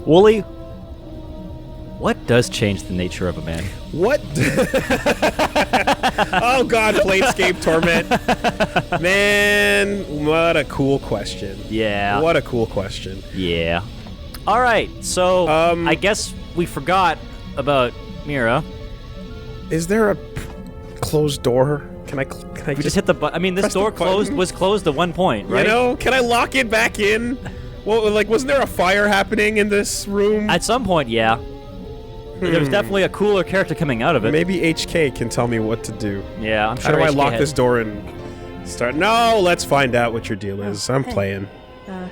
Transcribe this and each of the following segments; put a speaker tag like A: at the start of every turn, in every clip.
A: Woolie, what does change the nature of a man?
B: What? Oh God, Planescape Torment. Man, what a cool question.
A: Yeah.
B: What a cool question.
A: Yeah. All right, so I guess we forgot about Mira.
B: Is there a closed door? Can I
A: We just hit the button. I mean, this door was closed at one point, right?
B: You know, can I lock it back in? Well, like, wasn't there a fire happening in this room?
A: At some point, yeah. There's definitely a cooler character coming out of it.
B: Maybe HK can tell me what to do.
A: Yeah, I'm sure.
B: How do I
A: HK
B: lock
A: had-
B: this door and start? No, let's find out what your deal is. I'm playing.
C: Can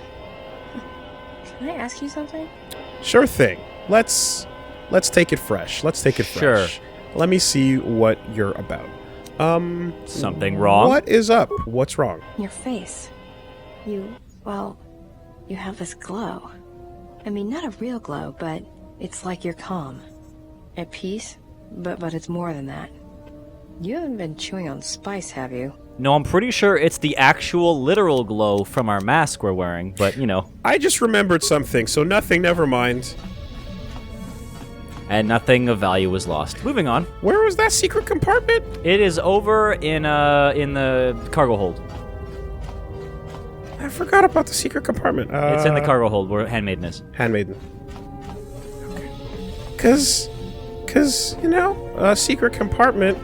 C: I ask you something?
B: Sure thing. Let's take it fresh. Let's take it fresh.
A: Sure.
B: Let me see what you're about.
A: Something wrong?
B: What is up? What's wrong?
C: Your face. You have this glow. I mean, not a real glow, but it's like you're calm. At peace, but it's more than that. You haven't been chewing on spice, have you?
A: No, I'm pretty sure it's the actual literal glow from our mask we're wearing, but, you know.
B: I just remembered something, so nothing, never mind.
A: And nothing of value was lost. Moving on.
B: Where was that secret compartment?
A: It is over in the cargo hold.
B: I forgot about the secret compartment.
A: It's in the cargo hold where Handmaiden is.
B: Handmaiden. Okay. Cause, you know, a secret compartment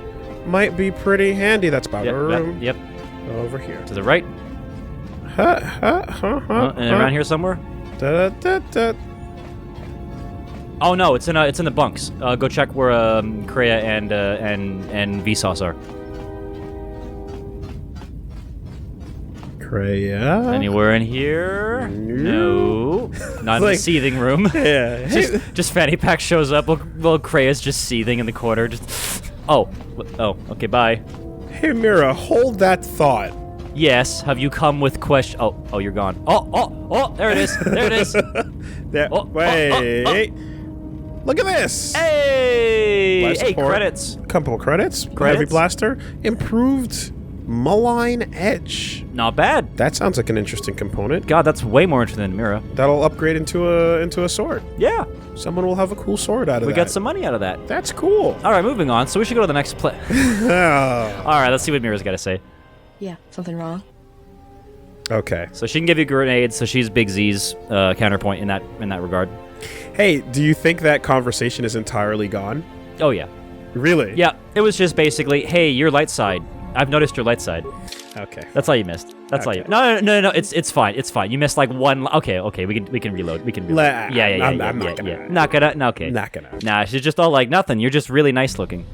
B: might be pretty handy. That's about a room.
A: Yep.
B: Over here.
A: To the right. And around here somewhere.
B: Da.
A: Oh no, it's in the bunks. Go check where Kreia and Vsauce are.
B: Kreia.
A: Anywhere in here? No. Not in the seething room.
B: Yeah.
A: Just Fanny Pack shows up while Kreia's just seething in the corner. Just oh, okay, bye.
B: Hey Mira, hold that thought.
A: Yes. Have you come with question? Oh, you're gone. Oh, there it is. There it is.
B: There. Wait. Look at this.
A: Hey,
B: Support.
A: credits.
B: Couple of credits. Heavy blaster. Improved malign edge.
A: Not bad.
B: That sounds like an interesting component.
A: God, that's way more interesting than Mira.
B: That'll upgrade into a sword.
A: Yeah.
B: Someone will have a cool sword out of that.
A: We got some money out of that.
B: That's cool.
A: All right, moving on. So we should go to the next play. All right, let's see what Mira's got to say.
C: Yeah, something wrong?
B: Okay.
A: So she can give you grenades, so she's Big Z's counterpoint in that regard.
B: Hey, do you think that conversation is entirely gone?
A: Oh, yeah.
B: Really?
A: Yeah, it was just basically, hey, your light side. I've noticed your light side.
B: Okay.
A: That's all you missed. That's all you. No. It's fine. It's fine. You missed like one. Okay. We can reload. We can. Reload. Yeah.
B: I'm not gonna.
A: Not gonna. No, okay.
B: Not gonna.
A: Nah, she's just all like nothing. You're just really nice looking.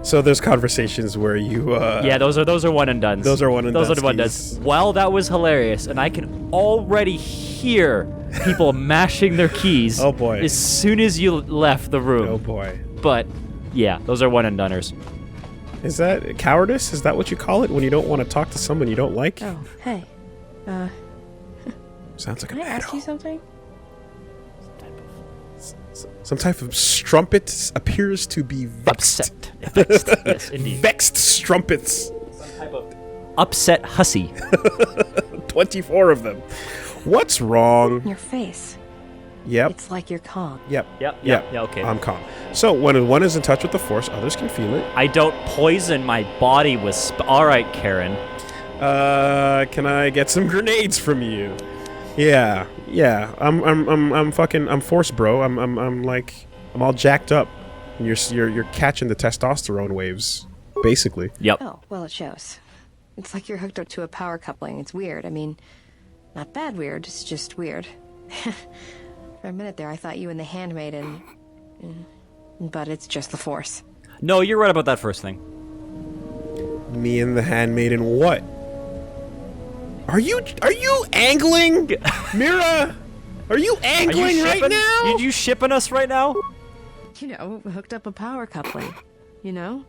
B: So there's conversations where you.
A: Yeah, those are one and dones.
B: Those are one and
A: Those are the one and dones. Well, that was hilarious, and I can already hear people mashing their keys.
B: Oh boy.
A: As soon as you left the room.
B: Oh boy.
A: But yeah, those are one and doners.
B: Is that cowardice? Is that what you call it when you don't want to talk to someone you don't like?
C: Oh, hey.
B: Sounds like
C: Can I ask you something?
B: some type of strumpet appears to be vexed.
A: Upset. Vexed. Yes, indeed.
B: Vexed strumpets.
A: Some type of upset hussy.
B: 24 of them. What's wrong?
C: Your face.
B: Yep.
C: It's like you're calm.
B: Yep.
A: Yeah, okay.
B: I'm calm. So when one is in touch with the Force, others can feel it.
A: I don't poison my body with all right, Karen.
B: Can I get some grenades from you? Yeah. I'm Force bro. I'm all jacked up. And you're catching the testosterone waves, basically.
A: Yep.
C: Oh, well, it shows. It's like you're hooked up to a power coupling. It's weird. I mean, not bad weird. It's just weird. For a minute there, I thought you and the Handmaiden, but it's just the Force.
A: No, you're right about that first thing.
B: Me and the Handmaiden, what? Are you angling, Mira? Are you angling right now?
A: You shipping us right now?
C: You know, hooked up a power coupling. You know?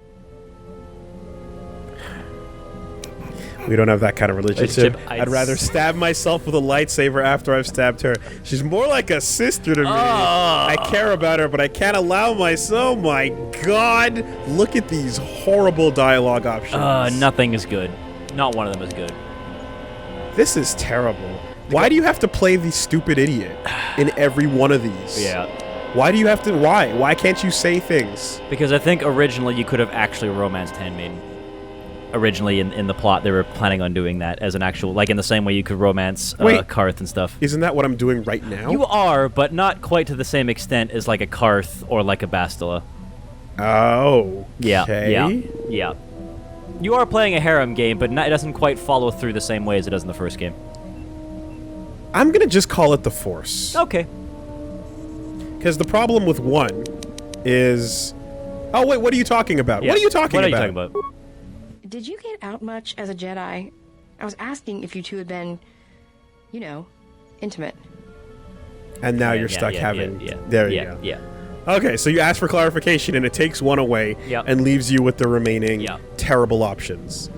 B: We don't have that kind of relationship.
A: I'd
B: I'd rather stab myself with a lightsaber after I've stabbed her. She's more like a sister to me. I care about her, but I can't allow myself. Oh my God! Look at these horrible dialogue options.
A: Nothing is good. Not one of them is good.
B: This is terrible. Why do you have to play the stupid idiot in every one of these?
A: Yeah.
B: Why do you have to? Why? Why can't you say things?
A: Because I think originally you could have actually romanced Handmaiden. Originally in the plot, they were planning on doing that as an actual, like in the same way you could romance Karth and stuff.
B: Isn't that what I'm doing right now?
A: You are, but not quite to the same extent as like a Karth or like a Bastila.
B: Oh.
A: Yeah,
B: Okay.
A: yeah. You are playing a harem game, but it doesn't quite follow through the same way as it does in the first game.
B: I'm gonna just call it the Force.
A: Okay.
B: Because the problem with 1 is... Oh, wait, what are you talking about?
A: Yeah.
B: What are you talking
A: What are
B: about?
A: you talking about?
C: Did you get out much as a Jedi? I was asking if you two had been, you know, intimate.
B: And now
A: Yeah,
B: you're stuck having...
A: Yeah.
B: There you go.
A: Yeah.
B: Okay, so you ask for clarification, and it takes 1 away
A: Yep.
B: and leaves you with the remaining
A: Yep.
B: terrible options.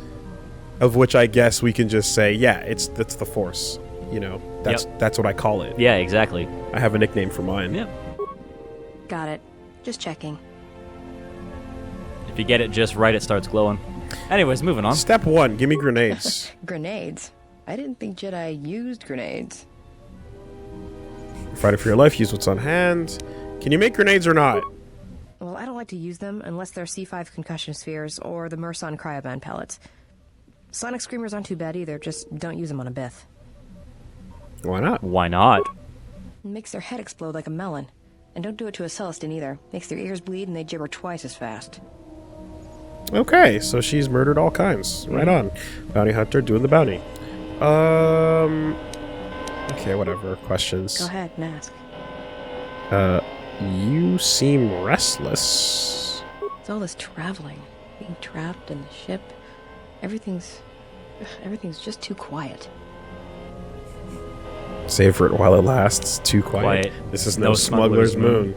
B: Of which I guess we can just say, yeah, that's the Force. You know, that's what I call it.
A: Yeah, exactly.
B: I have a nickname for mine.
A: Yeah.
C: Got it. Just checking.
A: If you get it just right, it starts glowing. Anyways, moving on.
B: Step 1, give me grenades.
C: Grenades? I didn't think Jedi used grenades.
B: Fighting for your life, use what's on hand. Can you make grenades or not?
C: Well, I don't like to use them unless they're C5 concussion spheres or the Merson cryoban pellets. Sonic Screamers aren't too bad either, just don't use them on a Bith.
B: Why not?
A: Why not?
C: It makes their head explode like a melon. And don't do it to a Celestine either. Makes their ears bleed and they gibber twice as fast.
B: Okay, so she's murdered all kinds. Right on. Bounty hunter doing the bounty. Okay, whatever. Questions.
C: Go ahead and ask.
B: You seem restless.
C: It's all this traveling, being trapped in the ship. Everything's just too quiet.
B: Savor it while it lasts. Too quiet. This is no smuggler's moon.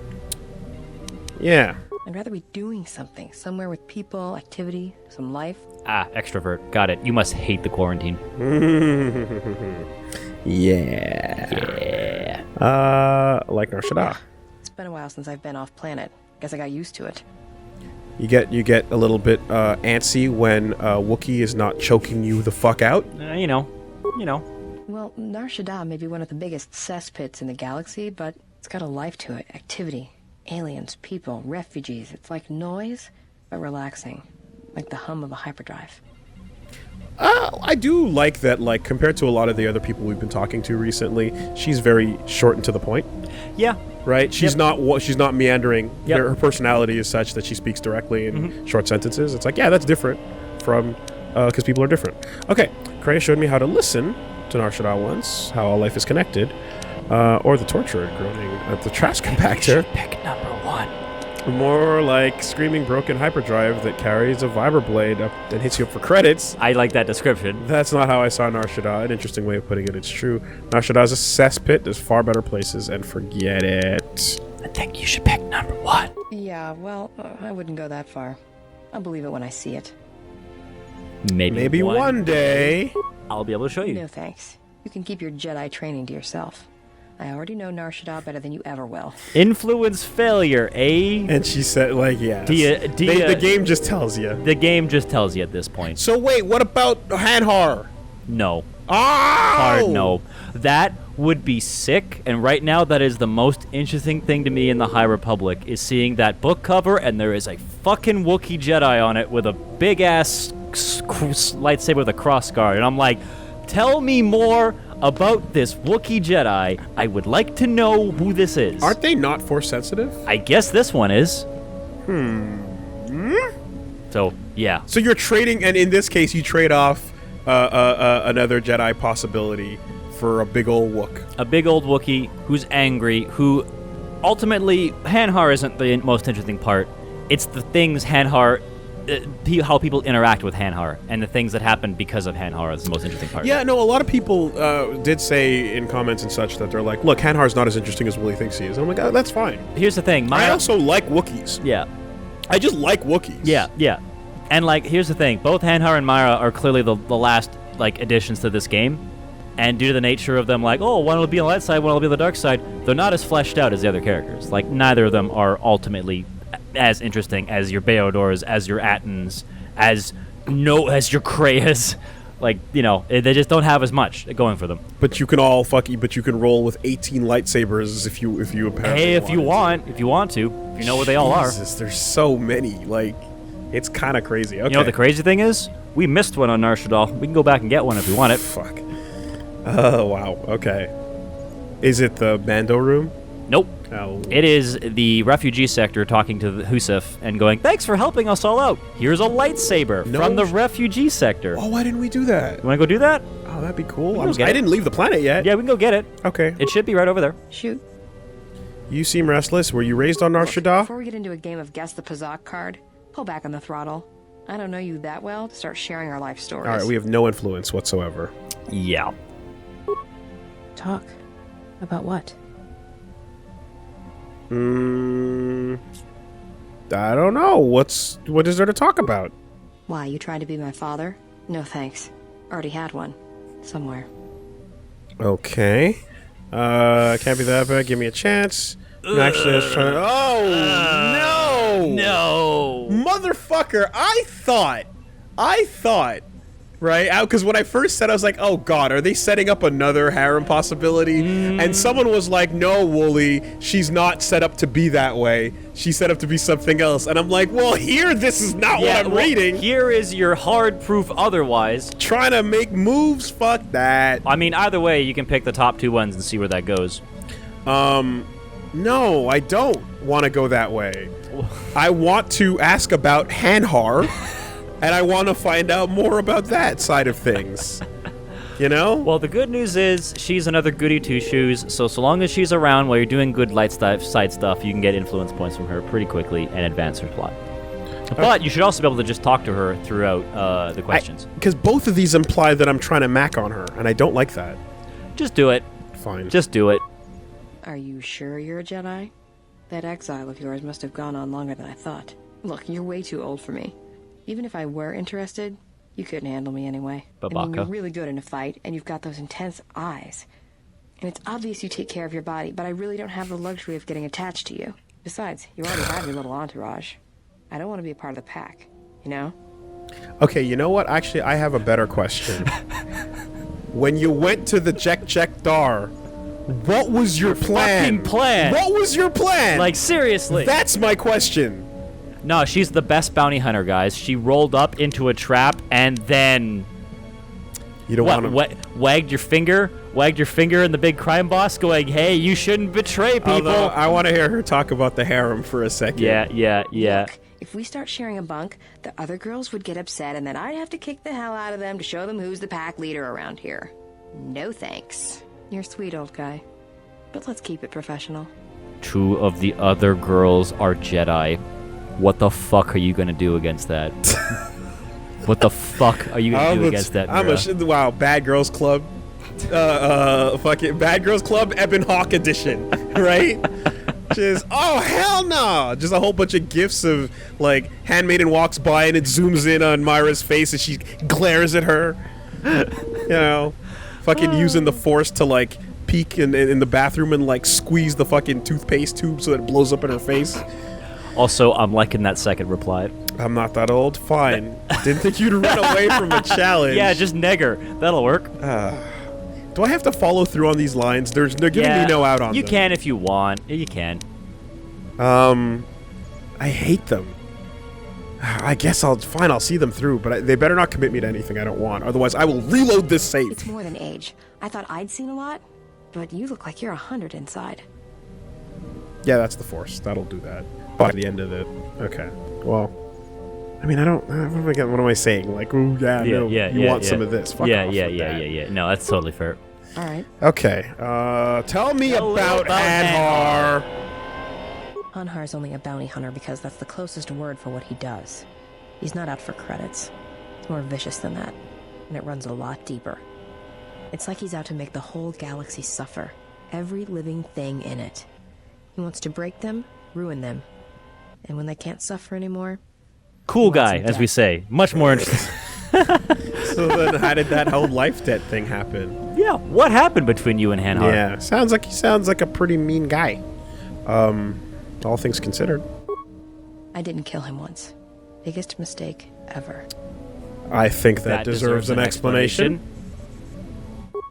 B: Yeah.
C: I'd rather be doing something, somewhere with people, activity, some life.
A: Ah, extrovert. Got it. You must hate the quarantine.
B: Yeah. Like Nar Shaddaa.
C: It's been a while since I've been off planet. Guess I got used to it.
B: You get a little bit antsy when Wookiee is not choking you the fuck out.
A: You know.
C: Well, Nar Shaddaa may be one of the biggest cesspits in the galaxy, but it's got a life to it. Activity. Aliens, people, refugees. It's like noise, but relaxing. Like the hum of a hyperdrive.
B: I do like that, like, compared to a lot of the other people we've been talking to recently, she's very short and to the point.
A: Yeah.
B: Right? She's not meandering.
A: Yep.
B: Her personality is such that she speaks directly in short sentences. It's like, yeah, that's different from... because people are different. Okay, Kreia showed me how to listen to Nar Shaddaa once, how all life is connected, or the torturer groaning at the trash compactor.
A: Pick number 1.
B: More like screaming broken hyperdrive that carries a vibra blade up and hits you up for credits.
A: I like that description.
B: That's not how I saw Nar Shaddaa. An interesting way of putting it. It's true. Nar Shaddaa is a cesspit. There's far better places, and forget it.
A: I think you should pick number 1.
C: Yeah, well, I wouldn't go that far. I'll believe it when I see it.
A: Maybe
B: one day.
A: I'll be able to show you.
C: No thanks. You can keep your Jedi training to yourself. I already know Nar Shaddaa better than you ever will.
A: Influence failure, eh?
B: And she said, like, yeah. The game just tells you.
A: The game just tells you at this point.
B: So wait, what about Hanhar?
A: No.
B: Oh!
A: Hard no. That would be sick, and right now that is the most interesting thing to me in the High Republic, is seeing that book cover, and there is a fucking Wookiee Jedi on it with a big-ass lightsaber with a cross guard, and I'm like, tell me more about this Wookiee Jedi. I would like to know who this is.
B: Aren't they not force sensitive?
A: I guess this one is. So, yeah.
B: So you're trading, and in this case, you trade off another Jedi possibility for a big old Wook.
A: A big old Wookiee who's angry, who ultimately, Hanhar isn't the most interesting part. It's the things Hanhar, how people interact with Hanhar, and the things that happen because of Hanhar is the most interesting part.
B: Yeah, no, a lot of people did say in comments and such that they're like, look, Hanhar's not as interesting as Woolie thinks he is. And I'm like, oh, that's fine.
A: Here's the thing.
B: I also like Wookiees.
A: Yeah.
B: I just like Wookiees.
A: Yeah. And, like, here's the thing. Both Hanhar and Mira are clearly the last, like, additions to this game. And due to the nature of them, like, oh, one will be on the light side, one will be on the dark side, they're not as fleshed out as the other characters. Like, neither of them are ultimately as interesting as your Beodors, as your Attons, as your Kreias. Like, you know, they just don't have as much going for them.
B: But you can but you can roll with 18 lightsabers if you apparently
A: Hey, if you want to, if you know where they all are.
B: Jesus, there's so many. Like, it's kind of crazy. Okay.
A: You know what the crazy thing is? We missed one on Nar Shaddaa. We can go back and get one if we want it.
B: Fuck. Oh, wow. Okay. Is it the Mando room?
A: Nope.
B: Oh.
A: It is the refugee sector talking to the Husif and going, thanks for helping us all out. Here's a lightsaber from the refugee sector.
B: Oh, why didn't we do that?
A: You want to go do that?
B: Oh, that'd be cool.
A: I
B: didn't leave the planet yet.
A: Yeah, we can go get it.
B: Okay.
A: It should be right over there.
C: Shoot.
B: You seem restless. Were you raised on Nar Shaddaa?
C: Before we get into a game of Guess the Pazak card, pull back on the throttle. I don't know you that well to start sharing our life stories.
B: All right, we have no influence whatsoever.
A: Yeah.
C: Talk. About what?
B: I don't know. What is there to talk about?
C: Why, you tried to be my father? No thanks. Already had one. Somewhere.
B: Okay. Can't be that bad. Give me a chance. Actually, I was trying to... Oh, no!
A: No!
B: Motherfucker, I thought, right? Because when I first said, I was like, oh god, are they setting up another harem possibility? And someone was like, no, Woolie, she's not set up to be that way. She's set up to be something else. And I'm like, well, here, this is not what I'm reading.
A: Here is your hard proof otherwise.
B: Trying to make moves, fuck that.
A: I mean, either way, you can pick the top two ones and see where that goes.
B: No, I don't want to go that way. I want to ask about Hanhar, and I want to find out more about that side of things. You know?
A: Well, the good news is she's another goody two-shoes, so long as she's around while you're doing good side stuff, you can get influence points from her pretty quickly and advance her plot. But you should also be able to just talk to her throughout the questions.
B: Because both of these imply that I'm trying to mac on her, and I don't like that.
A: Just do it.
B: Fine.
A: Just do it.
C: Are you sure you're a Jedi? That exile of yours must have gone on longer than I thought. Look, you're way too old for me. Even if I were interested, you couldn't handle me anyway. I mean, you're really good in a fight, and you've got those intense eyes. And it's obvious you take care of your body, but I really don't have the luxury of getting attached to you. Besides, you already have your little entourage. I don't want to be a part of the pack, you know?
B: Okay, you know what? Actually, I have a better question. When you went to the Jek Dar, what was your plan?
A: Fucking plan.
B: What was your plan?
A: Like, seriously.
B: That's my question.
A: No, she's the best bounty hunter, guys. She rolled up into a trap and then...
B: You don't want to...
A: Wagged your finger in the big crime boss going, hey, you shouldn't betray people.
B: Although, I want to hear her talk about the harem for a second.
A: Yeah.
C: Look, if we start sharing a bunk, the other girls would get upset, and then I'd have to kick the hell out of them to show them who's the pack leader around here. No thanks. You're sweet, old guy. But let's keep it professional.
A: Two of the other girls are Jedi. What the fuck are you gonna do against that? What the fuck are you gonna do against that, Mira?
B: Wow, Bad Girls Club. Fucking Bad Girls Club Ebon Hawk edition, right? Just, oh, hell no! Just a whole bunch of gifs of, like, Handmaiden walks by and it zooms in on Myra's face and she glares at her. You know? Fucking using the Force to, like, peek in the bathroom and, like, squeeze the fucking toothpaste tube so that it blows up in her face.
A: Also, I'm liking that second reply.
B: I'm not that old. Fine. Didn't think you'd run away from a challenge.
A: Yeah, just Negger. That'll work.
B: Do I have to follow through on these lines? They're giving me no out on them.
A: You can if you want. You can.
B: I hate them. I guess I'll see them through, but they better not commit me to anything I don't want. Otherwise, I will reload this save.
C: It's more than age. I thought I'd seen a lot, but you look like you're 100 inside.
B: Yeah, that's the Force. That'll do that. By the end of it. Okay. Well, I mean, I don't. What am I saying? Like, ooh, you want some of this? Fuck off with that.
A: No, that's totally fair.
C: All right.
B: Okay. Tell me about Anhar.
C: Anhar's only a bounty hunter because that's the closest word for what he does. He's not out for credits. It's more vicious than that, and it runs a lot deeper. It's like he's out to make the whole galaxy suffer. Every living thing in it. He wants to break them, ruin them. And when they can't suffer anymore...
A: Cool guy, as we say. Much more interesting.
B: So then how did that whole life debt thing happen?
A: Yeah, what happened between you and Hanhar?
B: Yeah, he sounds like a pretty mean guy. All things considered.
C: I didn't kill him once. Biggest mistake ever.
B: I think that deserves an explanation.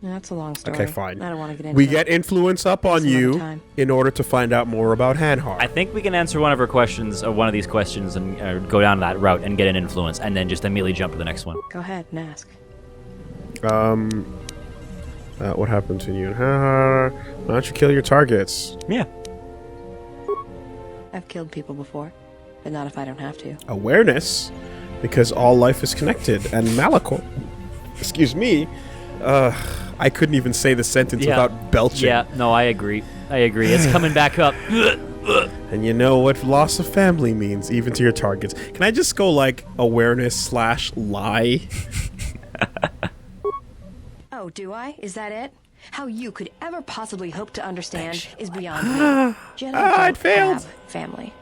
C: That's a long story.
B: Okay, fine.
C: I don't want to get into
B: We
C: it.
B: get influence up on
C: Some other
B: you
C: time.
B: in order to find out more about Hanhar.
A: I think we can answer one of her questions, or one of these questions, and go down that route and get an influence, and then just immediately jump to the next one.
C: Go ahead and ask.
B: What happens when you and Hanhar? Why don't you kill your targets?
A: Yeah.
C: I've killed people before, but not if I don't have to.
B: Awareness, because all life is connected, and Malachor. Excuse me. I couldn't even say the sentence without belching.
A: Yeah, no, I agree. It's coming back up.
B: And you know what loss of family means, even to your targets. Can I just go like awareness/lie?
C: Oh, do I? Is that it? How you could ever possibly hope to understand is beyond me. Jedi
B: I'd
C: don't
B: failed.
C: have family.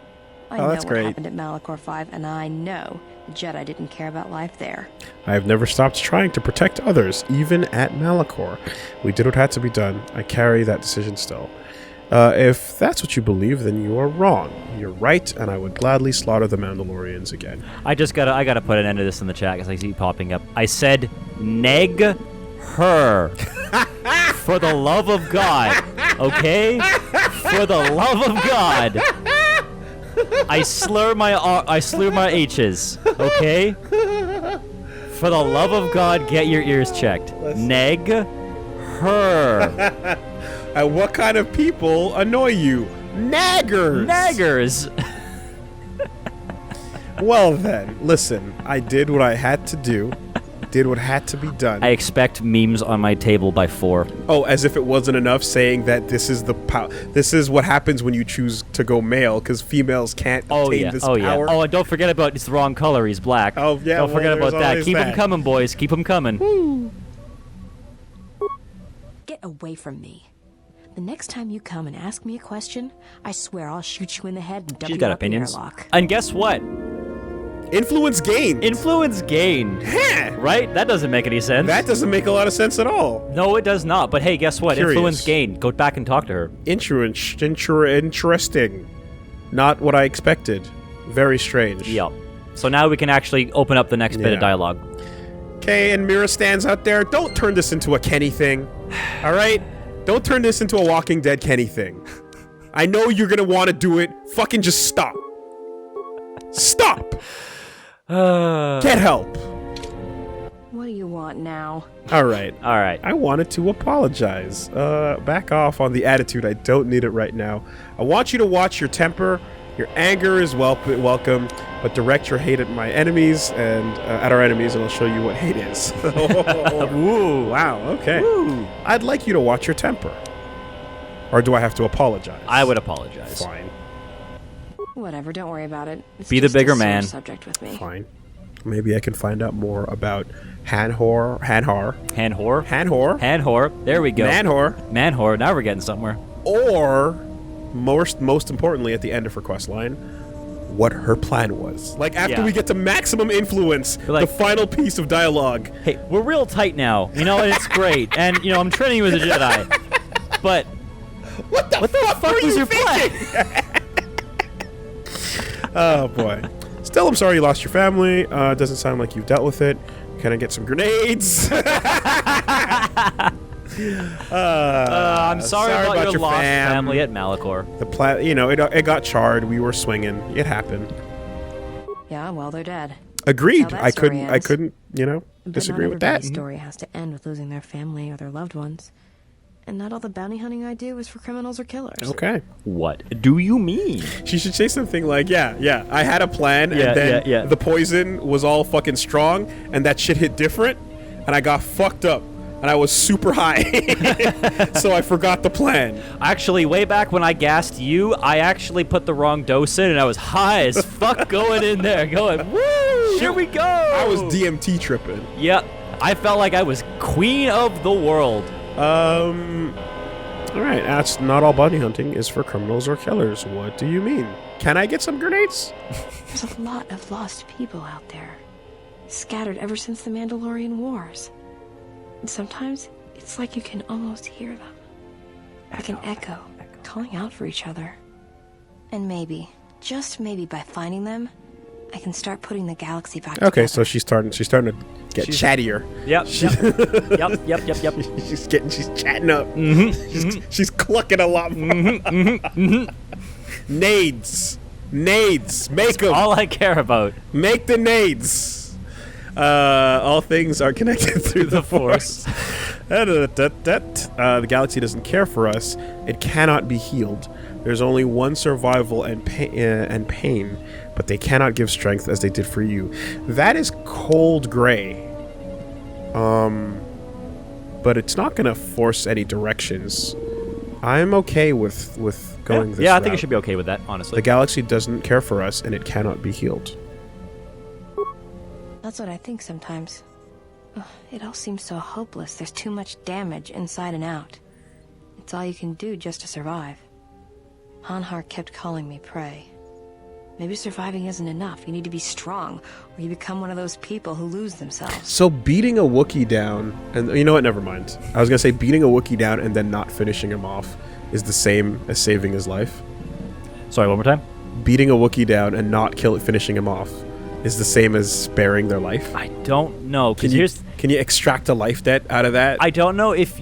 C: I
B: Oh,
C: know
B: that's
C: what
B: great.
C: happened at Malachor 5, and I know the Jedi didn't care about life there.
B: I have never stopped trying to protect others, even at Malachor. We did what had to be done. I carry that decision still. If that's what you believe, then you are wrong. You're right, and I would gladly slaughter the Mandalorians again.
A: I gotta put an end to this in the chat because I see it popping up. I said neg her. For the love of God. Okay? For the love of God. I slur my H's. Okay? For the love of God, get your ears checked. Neg her.
B: And what kind of people annoy you? Naggers!
A: Naggers.
B: Well then, listen, I did what I had to do. Did what had to be done.
A: I expect memes on my table by 4.
B: Oh, as if it wasn't enough saying that this is this is what happens when you choose to go male, because females can't obtain this power.
A: Yeah. Oh, and don't forget about it's the wrong color. He's black.
B: Oh, yeah,
A: Don't forget
B: well,
A: about that.
B: there's
A: Keep them
B: that.
A: coming, boys. Keep them coming.
C: Get away from me. The next time you come and ask me a question, I swear I'll shoot you in the head and dump
A: She's
C: you
A: got
C: up in
A: opinions.
C: airlock.
A: And guess what?
B: Influence gained.
A: Influence gain. Right? That doesn't make any sense.
B: That doesn't make a lot of sense at all.
A: No, it does not. But hey, guess what?
B: Curious.
A: Influence gain. Go back and talk to her.
B: Interesting. Not what I expected. Very strange.
A: Yep. So now we can actually open up the next bit
B: Yeah.
A: of dialogue.
B: Okay, and Mira stands out there. Don't turn this into a Kenny thing. All right? Don't turn this into a Walking Dead Kenny thing. I know you're going to want to do it. Fucking just stop. Stop. Get help.
C: What do you want now?
B: All right.
A: All right.
B: I wanted to apologize. Back off on the attitude. I don't need it right now. I want you to watch your temper. Your anger is welcome, but direct your hate at my enemies and at our enemies, and I'll show you what hate is. Ooh, wow. Okay.
A: Woo.
B: I'd like you to watch your temper. Or do I have to apologize?
A: I would apologize.
B: Fine.
C: Whatever, don't worry about it. It's
A: Be the
C: just a
A: bigger
C: sore
A: man.
C: subject with me.
B: Fine. Maybe I can find out more about Hanhar.
A: Hand whore.
B: Hanhar.
A: Hand whore. There we go.
B: Manhor.
A: Man whore. Now we're getting somewhere.
B: Or, most importantly, at the end of her quest line, what her plan was. Like, after
A: Yeah.
B: we get to maximum influence,
A: Like-
B: the final piece of dialogue.
A: Hey, we're real tight now. You know, and it's great. And, you know, I'm training you as a Jedi. But
B: What the fuck were
A: was
B: you
A: your plan?
B: thinking? Oh, boy. Still, I'm sorry you lost your family. It doesn't sound like you've dealt with it. Can I get some grenades?
A: I'm sorry about your lost
B: fam.
A: family at Malachor.
B: The plan, you know, it got charred. We were swinging. It happened.
C: Yeah, well, they're dead.
B: Agreed.
C: How that
B: I
C: story
B: couldn't,
C: ends.
B: you know,
C: But
B: disagree
C: not
B: with that.
C: everybody's story has to end with losing their family or their loved ones. And not all the bounty hunting I do is for criminals or killers.
B: Okay.
A: What do you mean?
B: She should say something like, yeah, I had a plan,
A: Yeah,
B: and then
A: yeah.
B: the poison was all fucking strong, and that shit hit different, and I got fucked up, and I was super high, so I forgot the plan.
A: Actually, way back when I gassed you, I actually put the wrong dose in, and I was high as fuck going in there, going, woo, here we go.
B: I was DMT tripping.
A: Yep. I felt like I was queen of the world.
B: All right, that's not all bounty hunting is for criminals or killers. What do you mean? Can I get some grenades?
C: There's a lot of lost people out there, scattered ever since the Mandalorian Wars. And sometimes it's like you can almost hear them, like an echo, calling out for each other. And maybe, just maybe by finding them, I can start putting the galaxy back
B: Okay,
C: together.
B: so she's starting to get chattier.
A: Yep. Yep.
B: She's chatting up. She's clucking a lot more. Nades, make them.
A: All I care about.
B: Make the nades. All things are connected through the Force. The galaxy doesn't care for us. It cannot be healed. There's only one survival and pain, but they cannot give strength as they did for you. That is cold gray. But it's not going to force any directions. I'm okay with going this route.
A: Yeah, I think I should be okay with that, honestly.
B: The galaxy doesn't care for us, and it cannot be healed.
C: That's what I think sometimes. Ugh, it all seems so hopeless. There's too much damage inside and out. It's all you can do just to survive. Hanhar kept calling me prey. Maybe surviving isn't enough. You need to be strong, or you become one of those people who lose themselves.
B: So beating a Wookiee down, and you know what, never mind. I was going to say beating a Wookiee down and then not finishing him off is the same as saving his life.
A: Sorry, one more time?
B: Beating a Wookiee down and not finishing him off is the same as sparing their life.
A: I don't know.
B: Can you extract a life debt out of that?
A: I don't know if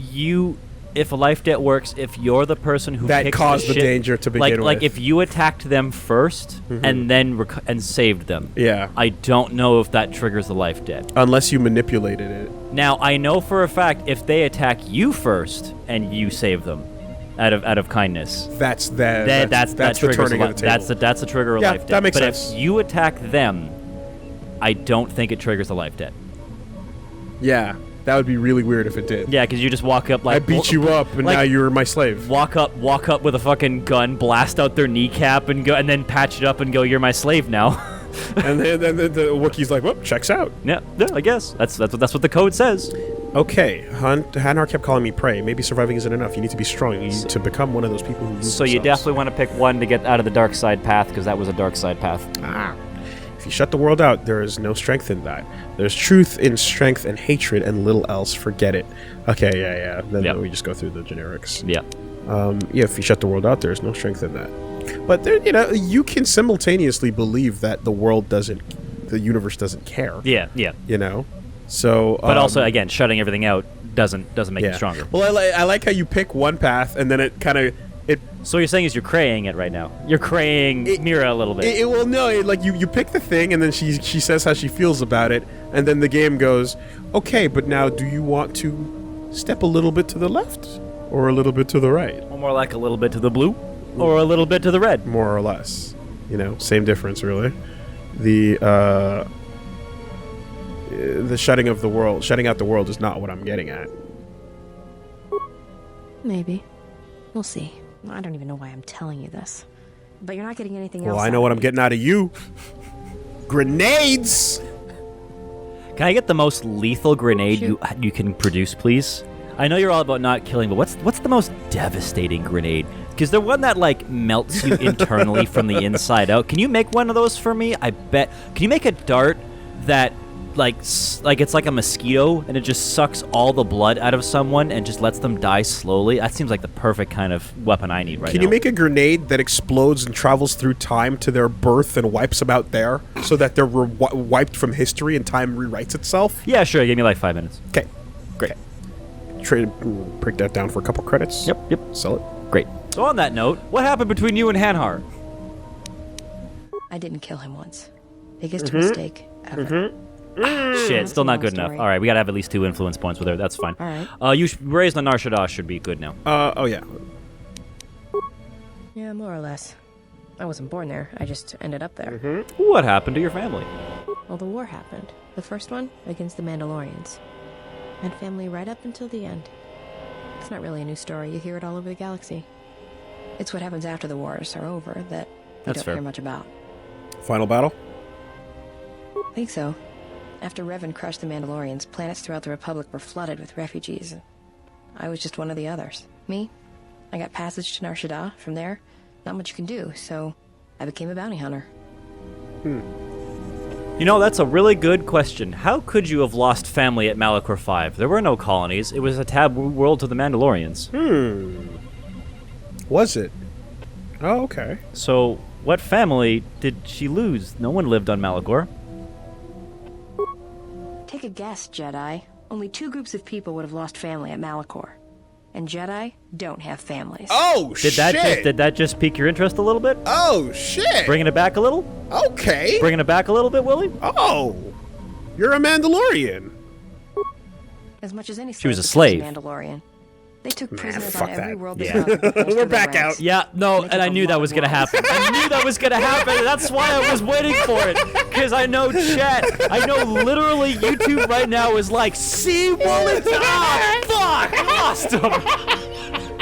A: a life debt works if you're the person who
B: that
A: picked
B: caused the
A: shit,
B: danger to begin with.
A: Like if you attacked them first and then and saved them.
B: Yeah.
A: I don't know if that triggers the life debt.
B: Unless you manipulated it.
A: Now I know for a fact if they attack you first and you save them out of kindness,
B: that's
A: the
B: turning of the table.
A: That's a trigger of
B: Yeah,
A: life debt.
B: that makes
A: but
B: sense.
A: if you attack them, I don't think it triggers the life debt.
B: Yeah. That would be really weird if it did.
A: Yeah, because you just walk up like...
B: I beat you up, and
A: like,
B: now you're my slave.
A: Walk up with a fucking gun, blast out their kneecap, and then patch it up and go, "You're my slave now."
B: And then the Wookiee's like, "Well, checks out."
A: Yeah, I guess that's what the code says.
B: Okay, Hanar kept calling me prey. Maybe surviving isn't enough. You need to be strong. You need to become one of those people who lose
A: So you
B: themselves.
A: definitely want to pick one to get out of the dark side path, because that was a dark side path.
B: If you shut the world out, there is no strength in that. There's truth in strength and hatred and little else. Forget it. Okay, yeah. Then we just go through the generics.
A: Yeah.
B: If you shut the world out, there's no strength in that. But there, you can simultaneously believe that the universe doesn't care.
A: Yeah.
B: So.
A: But also, again, shutting everything out doesn't make it stronger.
B: Well, I like how you pick one path and then it kind of.
A: So what you're saying is you're craying it right now. You're craying Mira a little bit.
B: You pick the thing, and then she says how she feels about it, and then the game goes, okay, but now do you want to step a little bit to the left or a little bit to the right?
A: Or more like a little bit to the blue, or a little bit to the red.
B: More or less, same difference really. The shutting out the world is not what I'm getting at.
C: Maybe. We'll see. I don't even know why I'm telling you this. But you're not getting anything else.
B: Well, I know what I'm getting out of you. Grenades!
A: Can I get the most lethal grenade you can produce, please? I know you're all about not killing, but what's the most devastating grenade? Because the one that melts you internally from the inside out. Can you make one of those for me? I bet. Can you make a dart that it's like a mosquito and it just sucks all the blood out of someone and just lets them die slowly? That seems like the perfect kind of weapon I need right now.
B: Can you make a grenade that explodes and travels through time to their birth and wipes them out there so that they're wiped from history and time rewrites itself?
A: Yeah, sure. Give me like 5 minutes.
B: Okay. Great. Break that down for a couple credits.
A: Yep.
B: Sell it.
A: Great. So on that note, what happened between you and Hanhar?
C: I didn't kill him once. Biggest mistake ever.
A: Shit, still not good enough.
C: Story.
A: All right, we gotta have at least 2 influence points with her. That's fine.
C: All right.
A: You raised the Nar Shaddaa should be good now.
B: Oh yeah.
C: Yeah, more or less. I wasn't born there. I just ended up there.
A: What happened to your family?
C: Well, the war happened. The first one against the Mandalorians. Had family right up until the end. It's not really a new story. You hear it all over the galaxy. It's what happens after the wars are over that you
A: That's
C: don't
A: fair.
C: hear much about.
B: Final battle?
C: I think so. After Revan crushed the Mandalorians, planets throughout the Republic were flooded with refugees. I was just one of the others. Me? I got passage to Nar Shaddaa. From there, not much you can do, so I became a bounty hunter.
A: That's a really good question. How could you have lost family at Malachor 5? There were no colonies. It was a taboo world to the Mandalorians.
B: Was it? Oh, okay.
A: So, What family did she lose? No one lived on Malachor.
C: Take a guess, Jedi. Only 2 groups of people would have lost family at Malachor. And Jedi don't have families.
B: Oh,
A: Did that just pique your interest a little bit?
B: Oh, shit.
A: Bringing it back a little?
B: Okay.
A: Bringing it back a little bit, Willie?
B: Oh, you're a Mandalorian.
C: As much as any
A: She was a
C: slave
A: slave.
C: became Mandalorian. They took prisoners
B: fuck
C: on every
B: that.
C: world
A: Yeah.
C: they found.
B: We're back out.
A: Yeah, no, and I knew that was going to happen. I knew that was going to happen. That's why I was waiting for it. Because I know chat, I know literally YouTube right now is like, see, Woolie, fuck, lost him.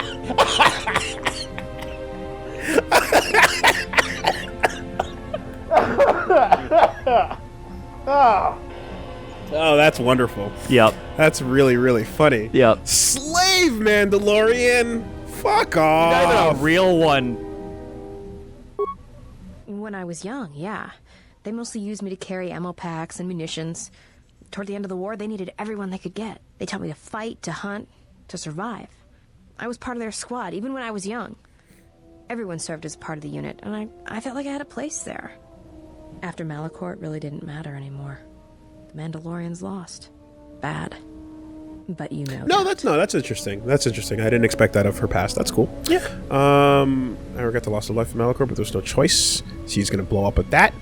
B: Oh, that's wonderful.
A: Yep,
B: That's really, really funny.
A: yep.
B: Slave Mandalorian. Fuck off.
A: Not even a real one.
C: When I was young, yeah. They mostly used me to carry ammo packs and munitions. Toward the end of the war, they needed everyone they could get. They taught me to fight, to hunt, to survive. I was part of their squad, even when I was young. Everyone served as part of the unit, and I felt like I had a place there. After Malachor, it really didn't matter anymore. The Mandalorians lost. Bad. But you know
B: That's interesting. That's interesting. I didn't expect that of her past. That's cool.
A: Yeah.
B: I regret the loss of life of Malachor, but there's no choice. She's gonna blow up at that.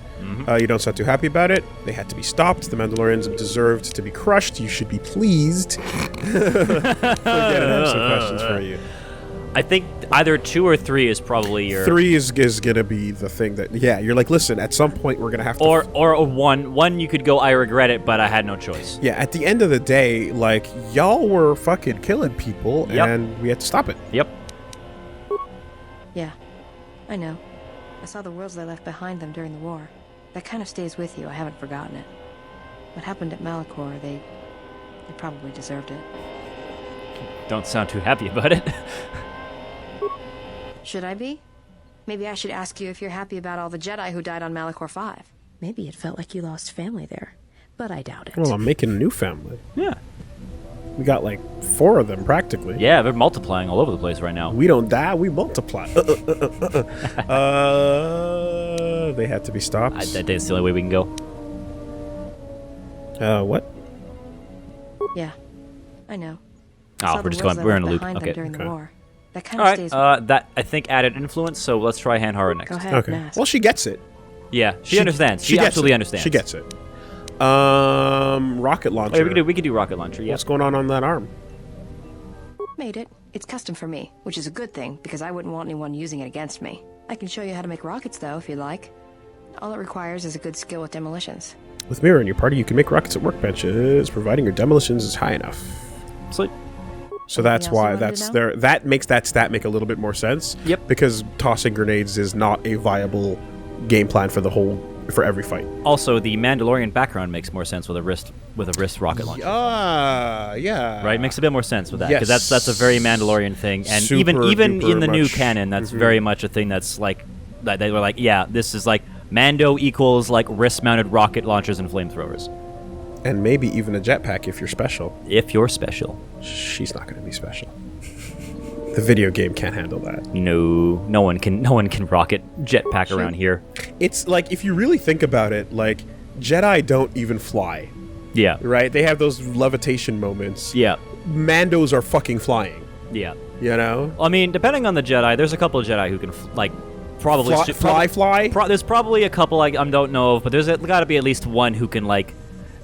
B: You don't sound too happy about it. They had to be stopped. The Mandalorians deserved to be crushed. You should be pleased. Again, I have some questions for you.
A: I think either 2 or 3 is probably your...
B: 3 is gonna be the thing that, yeah, you're like, listen, at some point we're gonna have to...
A: Or a 1. 1 you could go, I regret it, but I had no choice.
B: Yeah, at the end of the day, like, y'all were fucking killing people,
A: Yep.
B: and we had to stop it.
A: Yep.
C: Yeah, I know. I saw the worlds they left behind them during the war. That kind of stays with you. I haven't forgotten it. What happened at Malachor, they probably deserved it.
A: Don't sound too happy about it.
C: Should I be? Maybe I should ask you if you're happy about all the Jedi who died on Malachor 5. Maybe it felt like you lost family there, but I doubt it.
B: Well, I'm making a new family.
A: Yeah.
B: We got like 4 of them practically.
A: Yeah, they're multiplying all over the place right now.
B: We don't die, we multiply. They had to be stopped.
A: I think it's the only way we can go.
B: What?
C: Yeah, I know.
A: Oh, we're just going. We're in a loop. Okay.
C: During the war. That kind
A: All
C: of
A: right.
C: stays with
A: That I think added influence. So let's try Hanhara next.
C: Go ahead,
B: Okay.
C: Mask.
B: Well, she gets it.
A: Yeah, she understands. She
B: gets
A: absolutely
B: it.
A: understands.
B: She gets it. Rocket launcher.
A: Oh, yeah, we could do rocket launcher. Yeah.
B: What's going on that arm?
C: Made it. It's custom for me, which is a good thing, because I wouldn't want anyone using it against me. I can show you how to make rockets, though, if you'd like. All it requires is a good skill with demolitions.
B: With Mira in your party, you can make rockets at workbenches, providing your demolitions is high enough.
A: Sweet.
B: So that's
C: else you
B: why
C: wanted to
B: that's
C: know?
B: there. That makes that stat make a little bit more sense.
A: Yep.
B: Because tossing grenades is not a viable game plan for every fight.
A: Also, the Mandalorian background makes more sense with a wrist rocket launcher.
B: Yeah.
A: Right, makes a bit more sense with that because
B: Yes.
A: that's a very Mandalorian thing, and
B: Super
A: even
B: duper
A: in the new
B: much.
A: canon, that's very much a thing that's like that they were like, yeah, this is like Mando equals like wrist-mounted rocket launchers and flamethrowers.
B: And maybe even a jetpack if you're special.
A: If you're special,
B: She's not going to be special. The video game can't handle that.
A: no one can rocket jetpack around here.
B: It's like, if you really think about it, like, Jedi don't even fly,
A: Yeah,
B: right? They have those levitation moments.
A: yeah,
B: Mandos are fucking flying,
A: yeah.
B: you know?
A: I mean, depending on the Jedi, there's a couple of Jedi who can probably
B: Fly?
A: there's probably a couple I don't know of, but there's got to be at least one who can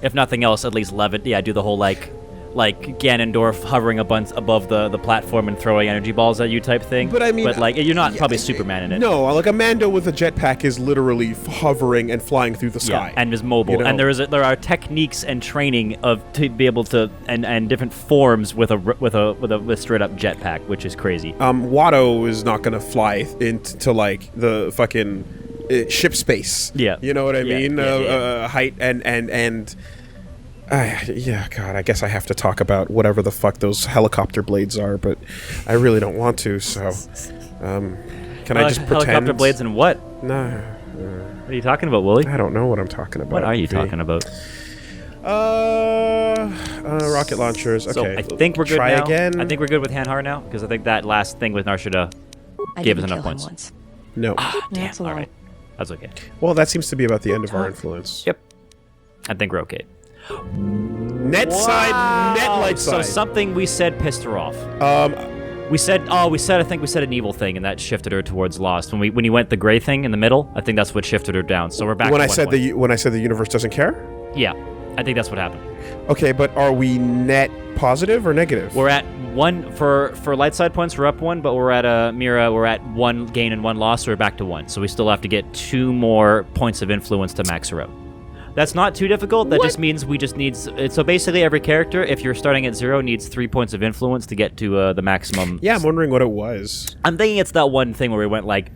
A: if nothing else, at least levitate. Yeah, do the whole like Ganondorf hovering above the platform and throwing energy balls at you type thing.
B: But I mean,
A: you're not probably Superman in it.
B: No, like a Mando with a jetpack is literally hovering and flying through the sky.
A: Yeah, and is mobile.
B: You know?
A: And there are techniques and training to be able to and different forms with a straight up jetpack, which is crazy.
B: Watto is not gonna fly into like the fucking ship space.
A: Yeah.
B: You know what I
A: Yeah,
B: mean?
A: yeah.
B: Height and yeah, God, I guess I have to talk about whatever the fuck those helicopter blades are, but I really don't want to, so can I just pretend?
A: Helicopter blades and what?
B: Nah,
A: What are you talking about, Woolie?
B: I don't know what I'm talking about.
A: What are you
B: V.
A: talking about?
B: Rocket launchers. Okay,
A: So I think we're good
B: Try
A: now.
B: again.
A: I think we're good with Hanhar now because I think that last thing with Nar Shaddaa
C: I
A: gave us
C: didn't
A: enough
C: kill him
A: points.
C: once.
B: No.
A: Damn.
C: That's a
A: All
C: lie.
A: right. That's okay.
B: Well, that seems to be about the end of our influence.
A: Yep. I think we're okay.
B: Net side, net light
A: So
B: side.
A: something we said pissed her off. We said I think we said an evil thing, and that shifted her towards Lost. When you went the gray thing in the middle, I think that's what shifted her down. So we're back
B: when
A: to
B: I said the universe doesn't care.
A: Yeah, I think that's what happened.
B: Okay, but are we net positive or negative?
A: We're at 1 for light side points. We're up 1, but we're at Mira. We're at 1 gain and 1 loss. So we're back to 1. So we still have to get 2 more points of influence to max her out. That's not too difficult. That just means we just need... So basically every character, if you're starting at 0, needs 3 points of influence to get to the maximum.
B: Yeah, I'm wondering what it was.
A: I'm thinking it's that one thing where we went like,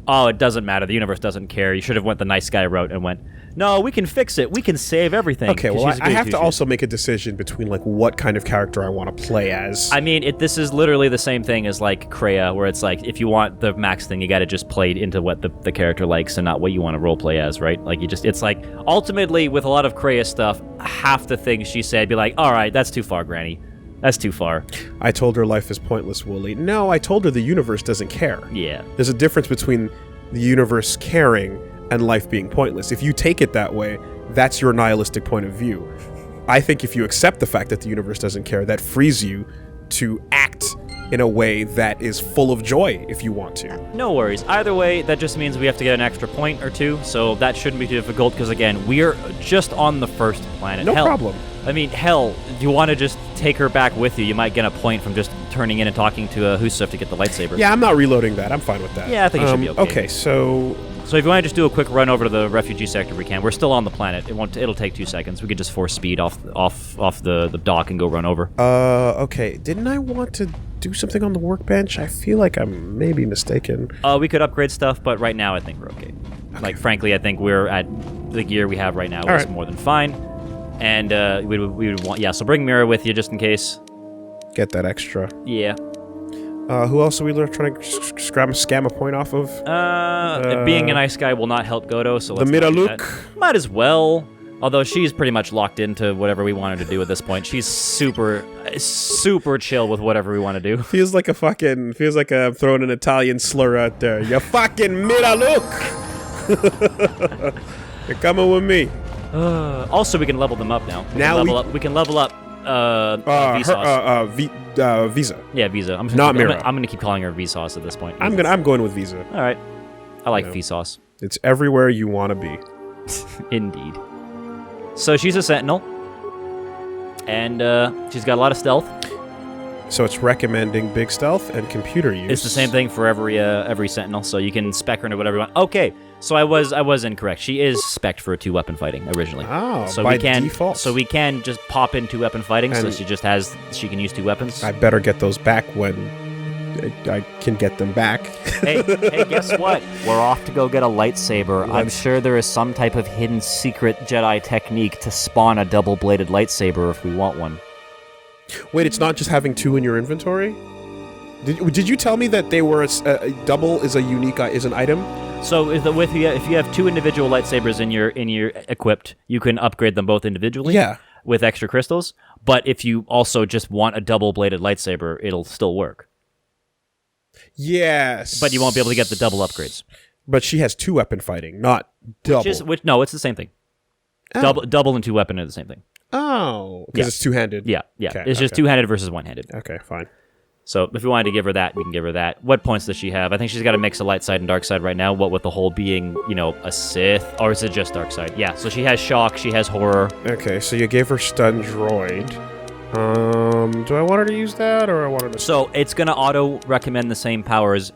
A: oh, it doesn't matter. The universe doesn't care. You should have went the nice guy route and went, no, we can fix it. We can save everything.
B: Okay, well, I have to also make a decision between like what kind of character I want to play as.
A: I mean, this is literally the same thing as like Kreia, where it's like, if you want the max thing, you got to just play into what the character likes and not what you want to roleplay as, right? Like it's like, ultimately, with a lot of Kreia stuff, half the things she said, be like, all right, that's too far, Granny. That's too far.
B: I told her life is pointless, Woolie. No, I told her the universe doesn't care.
A: Yeah.
B: There's a difference between the universe caring and life being pointless. If you take it that way, that's your nihilistic point of view. I think if you accept the fact that the universe doesn't care, that frees you to act in a way that is full of joy if you want to.
A: No worries. Either way, that just means we have to get an extra point or 2, so that shouldn't be too difficult, because again, we're just on the first planet.
B: No problem.
A: I mean, hell, if you want to just take her back with you, you might get a point from just turning in and talking to Husuf to get the lightsaber.
B: Yeah, I'm not reloading that. I'm fine with that.
A: Yeah, I think it should be okay.
B: Okay, so
A: if you want to just do a quick run over to the refugee sector, we can. We're still on the planet. It'll take 2 seconds. We could just force speed off the dock and go run over.
B: Okay. Didn't I want to do something on the workbench? I feel like I'm maybe mistaken.
A: We could upgrade stuff, but right now I think we're okay. Like, frankly, I think we're at the gear we have right now is more than fine. And we would want... Yeah, so bring Mira with you just in case.
B: Get that extra.
A: Yeah.
B: Who else are we trying to scam a point off of?
A: Being a nice guy will not help Godo, so let's
B: the
A: not do
B: Miraluk.
A: that. Might as well. Although she's pretty much locked into whatever we want her to do at this point. She's super chill with whatever we want to do.
B: Feels like I'm throwing an Italian slur out there. You fucking Miraluk! You're coming with me.
A: Also, we can level them up now. We can level up Vsauce.
B: Visa.
A: Yeah, Visa. I'm gonna keep calling her Vsauce at this point.
B: I'm going with Visa.
A: All right. I like Vsauce.
B: It's everywhere you want to be.
A: Indeed. So she's a sentinel, and she's got a lot of stealth.
B: So it's recommending big stealth and computer use.
A: It's the same thing for every sentinel, so you can spec her into whatever you want. Okay, so I was incorrect. She is spec'd for 2-weapon fighting originally.
B: Oh,
A: so
B: by
A: we can,
B: default.
A: So we can just pop in 2-weapon fighting, so she can use 2 weapons.
B: I better get those back when I can get them back.
A: hey, guess what? We're off to go get a lightsaber. I'm sure there is some type of hidden secret Jedi technique to spawn a double-bladed lightsaber if we want one.
B: Wait, it's not just having 2 in your inventory? Did you tell me that they were a double is an item?
A: So if you have 2 individual lightsabers in your equipped, you can upgrade them both individually.
B: Yeah.
A: With extra crystals. But if you also just want a double-bladed lightsaber, it'll still work.
B: Yes.
A: But you won't be able to get the double upgrades.
B: But she has 2-weapon fighting, not double.
A: No, it's the same thing.
B: Oh.
A: Double and 2-weapon are the same thing.
B: Oh, because it's 2-handed.
A: Yeah.
B: Okay,
A: It's just 2-handed versus 1-handed.
B: Okay, fine.
A: So if we wanted to give her that, we can give her that. What points does she have? I think she's got a mix of light side and dark side right now. What with the whole being, a Sith, or is it just dark side? Yeah. So she has shock, she has horror.
B: Okay, so you gave her stun droid. Do I want her to use that, or I want her to?
A: So it's gonna auto recommend the same powers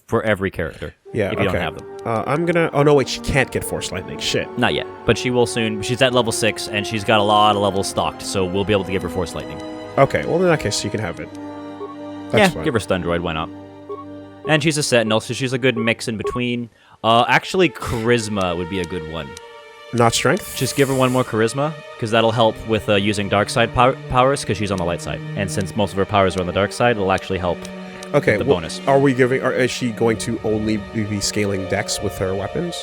A: for every character.
B: Yeah.
A: If you don't have them.
B: I'm gonna. Oh no, wait. She can't get Force Lightning. Shit.
A: Not yet, but she will soon. She's at level 6, and she's got a lot of levels stocked, so we'll be able to give her Force Lightning.
B: Okay. Well, in that case, you can have it. That's fine.
A: Give her Stun Droid. Why not? And she's a Sentinel, so she's a good mix in between. Actually, Charisma would be a good one.
B: Not Strength?
A: Just give her 1 more Charisma, because that'll help with using Dark Side powers, because she's on the light side. And since most of her powers are on the dark side, it'll actually help
B: okay,
A: the bonus.
B: Is she going to only be scaling Dex with her weapons?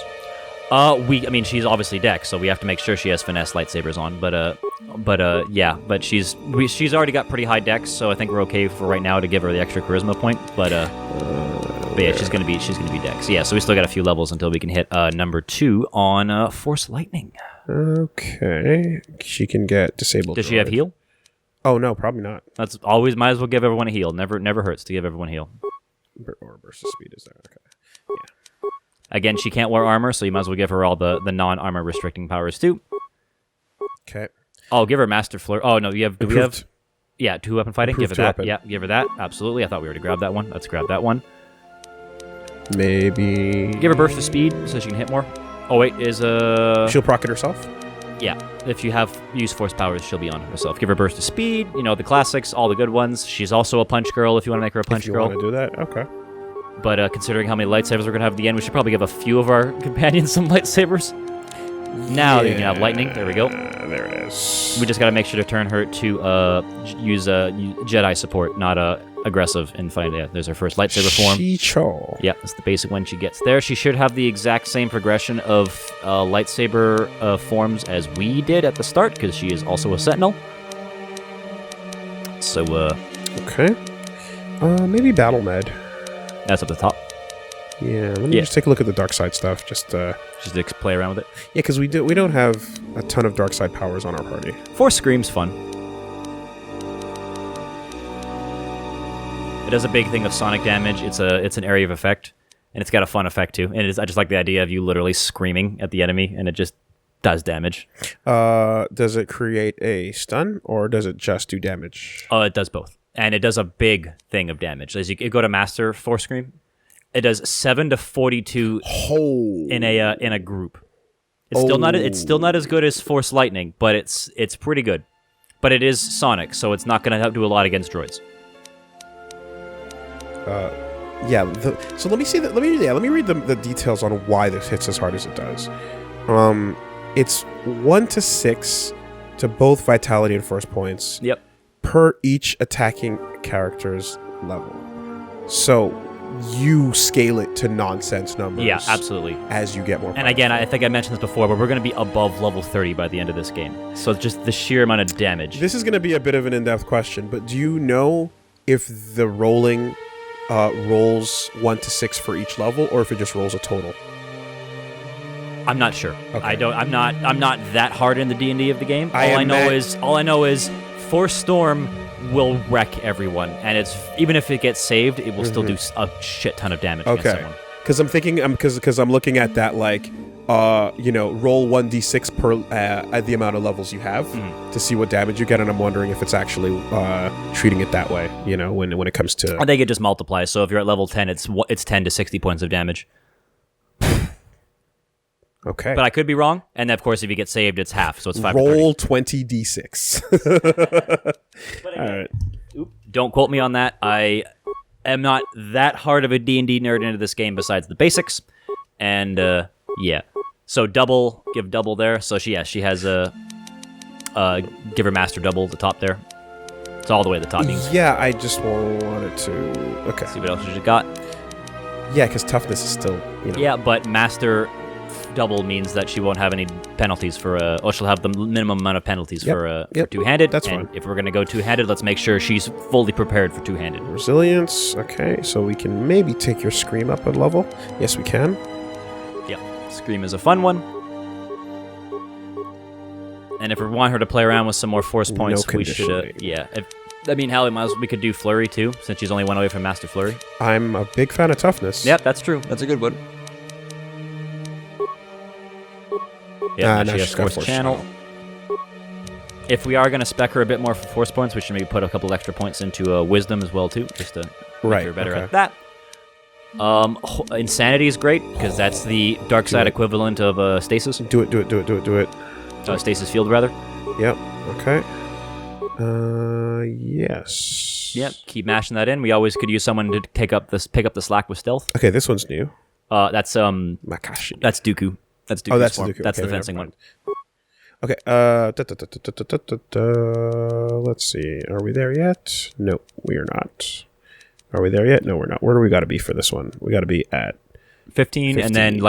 A: She's obviously Dex, so we have to make sure she has finesse lightsabers on. But she's already got pretty high Dex, so I think we're okay for right now to give her the extra Charisma point. But But yeah, she's gonna be Dex. Yeah, so we still got a few levels until we can hit number 2 on Force Lightning.
B: Okay. She can get disabled.
A: Does she have heal?
B: Oh no, probably not.
A: That's always might as well give everyone a heal. Never hurts to give everyone heal.
B: Or versus speed is there. Okay. Yeah.
A: Again, she can't wear armor, so you might as well give her all the non-armor restricting powers too.
B: Okay.
A: Oh, give her Master Flurry. Oh no, do we have? Yeah, 2-weapon fighting.
B: Improved
A: Give her that.
B: two-weapon.
A: Yeah, give her that. Absolutely. I thought we already grabbed that one. Let's grab that one.
B: Maybe.
A: Give her burst of speed so she can hit more. Oh wait,
B: She'll proc it herself.
A: Yeah, if you have use force powers, she'll be on herself. Give her burst of speed, the classics, all the good ones. She's also a punch girl if you want to make her a punch girl.
B: If you want to do that, okay.
A: But considering how many lightsabers we're going to have at the end, we should probably give a few of our companions some lightsabers. Now you can have lightning. There we go.
B: There it is.
A: We just got to make sure to turn her to use Jedi support, not aggressive in fighting. Yeah, there's her first lightsaber form.
B: Shicho.
A: Yeah, that's the basic one she gets there. She should have the exact same progression of lightsaber forms as we did at the start, because she is also a Sentinel. So,
B: Okay. Maybe Battle Med.
A: That's at the top.
B: Yeah, let me just take a look at the dark side stuff. Just
A: to play around with it.
B: Yeah, because we don't have a ton of dark side powers on our party.
A: Force Scream's fun. It does a big thing of sonic damage. It's an area of effect, and it's got a fun effect too. And I just like the idea of you literally screaming at the enemy, and it just does damage.
B: Does it create a stun, or does it just do damage?
A: Oh, it does both, and it does a big thing of damage. As you go to Master Force Scream, it does 7 to 42 in a group. It's still not as good as Force Lightning, but it's pretty good. But it is sonic, so it's not going to do a lot against droids.
B: Yeah. So let me see that. Let me read the details on why this hits as hard as it does. It's 1 to 6 to both vitality and force points.
A: Yep.
B: Per each attacking character's level. So you scale it to nonsense numbers.
A: Yeah, absolutely.
B: As you get more powerful.
A: And again, I think I mentioned this before, but we're going to be above level 30 by the end of this game. So just the sheer amount of damage.
B: This is going to be a bit of an in-depth question, but do you know if the rolling rolls 1 to 6 for each level, or if it just rolls a total?
A: I'm not sure.
B: Okay.
A: I'm not that hard in the D&D of the game.
B: All
A: I know is Force Storm will wreck everyone, and even if it gets saved, it will still do a shit ton of damage against someone.
B: Because I'm thinking, because I'm looking at that like, roll 1d6 per at the amount of levels you have to see what damage you get, and I'm wondering if it's actually treating it that way. When it comes to.
A: I think it just multiplies. So if you're at level 10, it's 10 to 60 points of damage.
B: Okay.
A: But I could be wrong, and of course, if you get saved, it's half, so it's 5
B: Roll
A: to
B: 20d6. All right.
A: Don't quote me on that. I am not that hard of a D&D nerd into this game besides the basics. And, yeah. So give double there. So she has a... give her master double at the top there. It's all the way to the top.
B: Yeah, I just wanted to... Okay.
A: See what else you got.
B: Yeah, because toughness is still...
A: Yeah, but master... double means that she won't have any penalties for she'll have the minimum amount of penalties for two-handed.
B: That's
A: and
B: fine.
A: If we're going to go two-handed, let's make sure she's fully prepared for two-handed.
B: Resilience. Okay, so we can maybe take your Scream up a level. Yes, we can.
A: Yeah, Scream is a fun one. And if we want her to play around with some more force points, we should. Yeah. We could do Flurry too, since she's only one away from Master Flurry.
B: I'm a big fan of toughness.
A: Yep, that's true. That's a good one. Yeah, she has Force Channel. If we are going to spec her a bit more for force points, we should maybe put a couple extra points into Wisdom as well too, just to make her better at that. Insanity is great, because that's the dark side equivalent of Stasis.
B: Do it.
A: Stasis Field, rather.
B: Yep, okay. Yes.
A: Yep, keep mashing that in. We always could use someone to pick up the slack with stealth.
B: Okay, this one's new.
A: That's
B: Makashi.
A: That's Dooku. That's Dooku's
B: that's
A: form.
B: Dooku.
A: That's
B: Okay,
A: the fencing one.
B: Okay, let's see. Are we there yet? No, we are not. Are we there yet? No, we're not. Where do we got to be for this one? We got to be at
A: 15, and then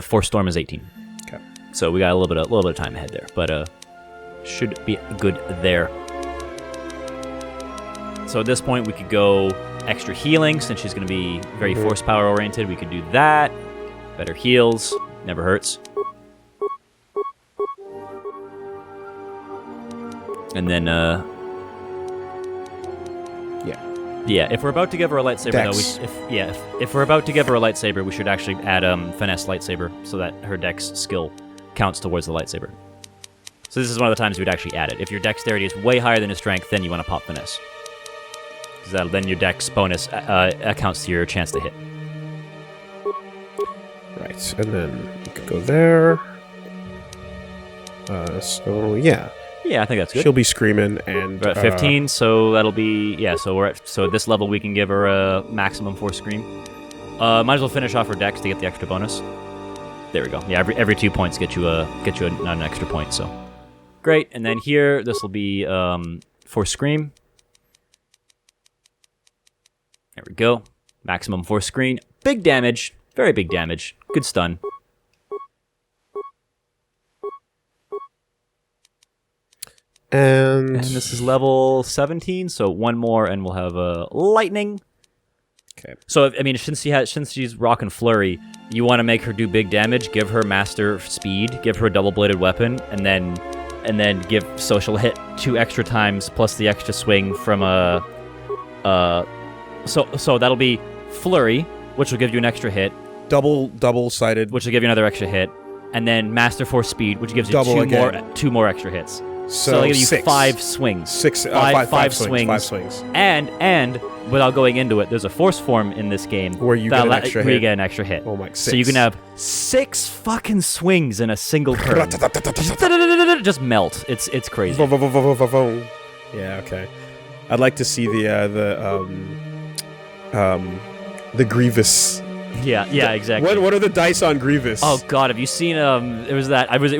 A: Force Storm is 18.
B: Okay.
A: So we got a little bit of time ahead there, but should be good there. So at this point, we could go extra healing, since she's going to be very force power oriented. We could do that. Better heals. Never hurts. And then, yeah, if we're about to give her a lightsaber,
B: Dex.
A: though, if we're about to give her a lightsaber, we should actually add finesse lightsaber so that her dex skill counts towards the lightsaber. So this is one of the times we'd actually add it. If your dexterity is way higher than your strength, then you want to pop finesse. Because then your dex bonus accounts to your chance to hit.
B: Right, and then you could go there. So yeah.
A: Yeah, I think that's good.
B: She'll be screaming, and
A: We're at 15, so that'll be so at this level we can give her a maximum force scream. Might as well finish off her dex to get the extra bonus. There we go. Yeah, every 2 points get you an extra point. So great. And then here this will be force scream. There we go. Maximum force scream. Big damage. Very big damage. Good stun.
B: And
A: this is level 17, so one more, and we'll have lightning.
B: Okay.
A: So I mean, since she's rocking flurry, you want to make her do big damage. Give her master speed. Give her a double-bladed weapon, and then give social hit 2 extra times plus the extra swing from a. So that'll be flurry, which will give you an extra hit.
B: Double-sided,
A: which will give you another extra hit, and then master force speed, which gives you
B: Double
A: two more extra hits.
B: So
A: they'll give you
B: 6.
A: 5 swings.
B: Five
A: swings.
B: 5 swings.
A: And without going into it, there's a force form in this game
B: where you get an extra hit.
A: Where you get an extra hit.
B: Oh my! 6.
A: So you can have 6 fucking swings in a single turn. Just melt. It's crazy.
B: Yeah. Okay. I'd like to see the Grievous.
A: Yeah, exactly.
B: What are the dice on Grievous?
A: Oh God, have you seen it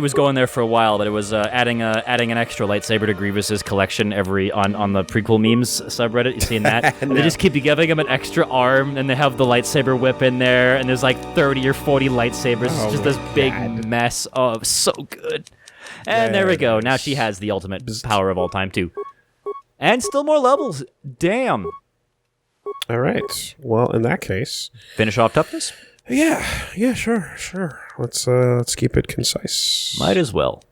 A: was going there for a while, but it was adding an extra lightsaber to Grievous's collection on the prequel memes subreddit. You seen that? And
B: No.
A: they just keep giving him an extra arm, and they have the lightsaber whip in there, and there's like 30 or 40 lightsabers.
B: Oh
A: It's just
B: my
A: this big
B: God.
A: mess. Oh, so good. And there we go. Now she has the ultimate power of all time too, and still more levels. Damn.
B: All right. Well, in that case,
A: Finish off toughness.
B: yeah, sure. Let's keep it concise.
A: Might as well.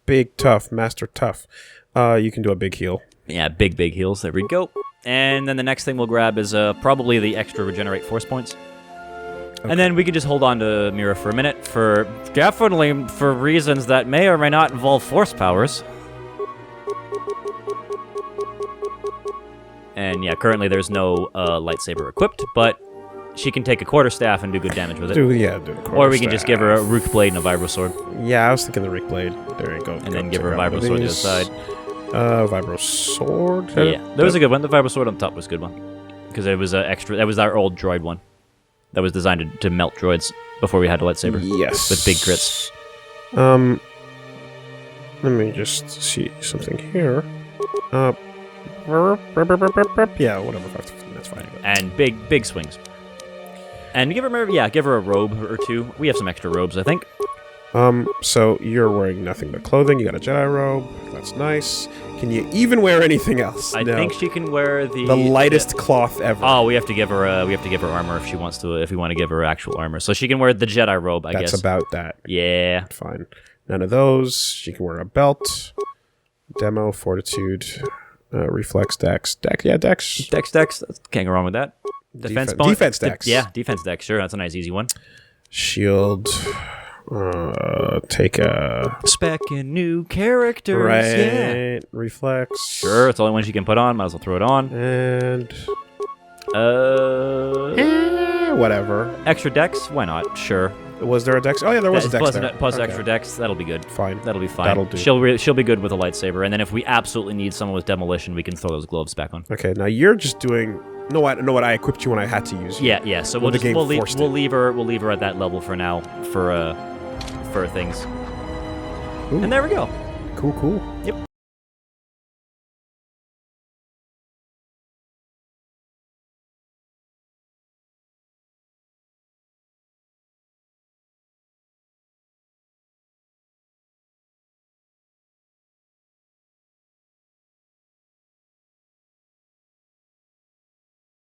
B: Big tough, master tough. You can do a big heal.
A: Yeah, big heals. There we go. And then the next thing we'll grab is probably the extra regenerate force points. Okay. And then we can just hold on to Mira for a minute for reasons that may or may not involve force powers. And yeah, currently there's no lightsaber equipped, but she can take a quarterstaff and do good damage with it.
B: Do the
A: Or we can just give her a Rook Blade and a Vibro Sword.
B: Yeah, I was thinking the Rick Blade. There you go.
A: And then give her a Vibro Sword to the side.
B: Vibro Sword?
A: Yeah, that was a good one. The Vibro Sword on top was a good one. Because it was extra. That was our old droid one. That was designed to melt droids before we had a lightsaber.
B: Yes.
A: With big crits.
B: Let me just see something here. Yeah, whatever. That's fine.
A: And big swings. And give her a robe or 2. We have some extra robes, I think.
B: So you're wearing nothing but clothing. You got a Jedi robe. That's nice. Can you even wear anything else?
A: I think she can wear the
B: lightest cloth ever.
A: Oh, we have to give her armor if she wants to. If we want to give her actual armor, so she can wear the Jedi robe. I guess
B: that's about that.
A: Yeah,
B: fine. None of those. She can wear a belt. Demo, fortitude, reflex, dex. Dex.
A: Dex. Can't go wrong with that. Defense
B: dex.
A: Defense dex. Sure, that's a nice easy one.
B: Shield. Take a
A: spec in new characters.
B: Right.
A: Yeah.
B: Reflex.
A: Sure, it's the only one she can put on. Might as well throw it on.
B: And whatever.
A: Extra dex? Why not? Sure.
B: Was there a dex? Oh yeah, there was a dex there.
A: Plus extra dex. That'll be good.
B: Fine.
A: That'll be fine.
B: That'll do.
A: She'll be good with a lightsaber. And then if we absolutely need someone with demolition, we can throw those gloves back on.
B: Okay. Now you're just doing. No, what I equipped you when I had to use.
A: Yeah. So we'll leave her at that level for now for things.
B: Ooh.
A: And there we go.
B: Cool.
A: Yep.